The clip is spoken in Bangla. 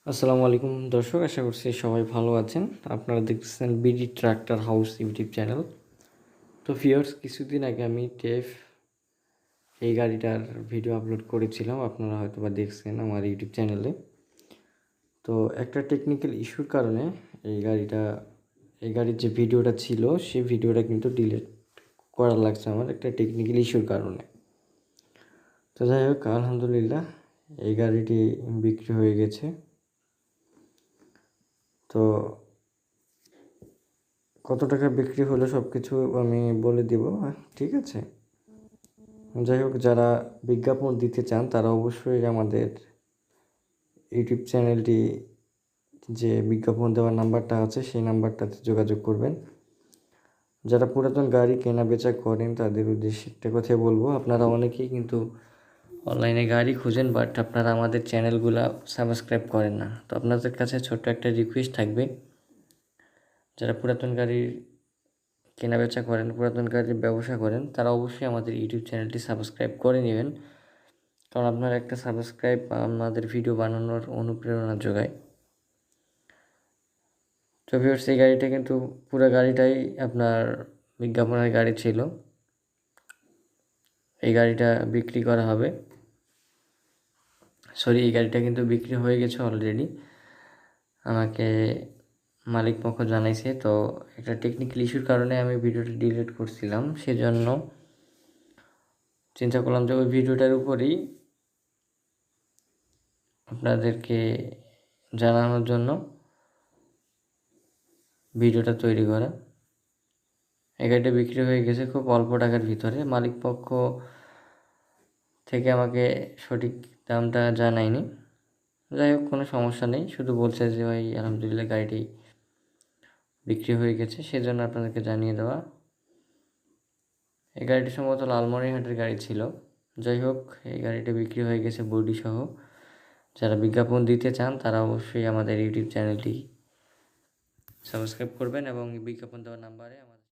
আসসালামু আলাইকুম দর্শক, আশা করছি সবাই ভালো আছেন। আপনারা দেখতেছেন BD tractor house YouTube channel. তো ভিউয়ার্স, কিছুদিন আগে আমি টেফ এই গাড়িটার ভিডিও আপলোড করেছিলাম, আপনারা হয়তো বা দেখছেন আমার ইউটিউব চ্যানেলে। তো একটা টেকনিক্যাল ইস্যুর কারণে এই গাড়ির যে ভিডিওটা ছিল সেই ভিডিওটা কিন্তু ডিলিট করা লাগছে আমার একটা টেকনিক্যাল ইস্যুর কারণে। তো যাই হোক, আলহামদুলিল্লাহ এই গাড়িটি বিক্রি হয়ে গেছে। তো কত টাকা বিক্রি হলো সব কিছু আমি বলে দিব, ঠিক আছে? যাই হোক, যারা বিজ্ঞাপন দিতে চান তারা অবশ্যই আমাদের ইউটিউব চ্যানেলটি যে বিজ্ঞাপন দেওয়ার নাম্বারটা আছে সেই নাম্বারটাতে যোগাযোগ করবেন। যারা পুরাতন গাড়ি কেনা বেচা করেন তাদের উদ্দেশ্যে একটা কথাই বলবো, আপনারা অনেকেই কিন্তু অনলাইনে গাড়ি খুঁজেন, বাট আপনারা আমাদের চ্যানেলগুলো সাবস্ক্রাইব করেন না। তো আপনাদের কাছে ছোট্ট একটা রিকোয়েস্ট থাকবে, যারা পুরাতন গাড়ির কেনাবেচা করেন, পুরাতন গাড়ির ব্যবসা করেন, তারা অবশ্যই আমাদের ইউটিউব চ্যানেলটি সাবস্ক্রাইব করে নেবেন। কারণ আপনার একটা সাবস্ক্রাইব আমাদের ভিডিও বানানোর অনুপ্রেরণা যোগায়। তো ভিউয়ার্স, এই গাড়িটা কিন্তু পুরো গাড়িটাই আপনার বিজ্ঞাপনের গাড়ি ছিল। এই গাড়িটা বিক্রি করা হবে, এই গাড়িটা কিন্তু বিক্রি হয়ে গেছে অলরেডি, আমাকে মালিক পক্ষ জানাইছে। তো একটা টেকনিক্যাল ইস্যুর কারণে আমি ভিডিওটা ডিলিট করছিলাম, সেজন্য চিন্তা করলাম যে ওই ভিডিওটার উপরেই আপনাদেরকে জানানোর জন্য ভিডিওটা তৈরি করা। এই গাড়িটা বিক্রি হয়ে গেছে খুব অল্প টাকার ভিতরে। মালিক পক্ষ থেকে আমাকে সঠিক দামটা জানায়নি। যাই হোক, কোনো সমস্যা নেই, শুধু বলছে যে ভাই আলহামদুলিল্লাহ গাড়িটি বিক্রি হয়ে গেছে, সেজন্য আপনাদেরকে জানিয়ে দেওয়া। এই গাড়িটি সম্ভবত লালমনিরহাটের গাড়ি ছিল। যাই হোক, এই গাড়িটা বিক্রি হয়ে গেছে বডি সহ। যারা বিজ্ঞাপন দিতে চান তারা অবশ্যই আমাদের ইউটিউব চ্যানেলটি সাবস্ক্রাইব করবেন এবং বিজ্ঞাপন দেওয়ার নাম্বারে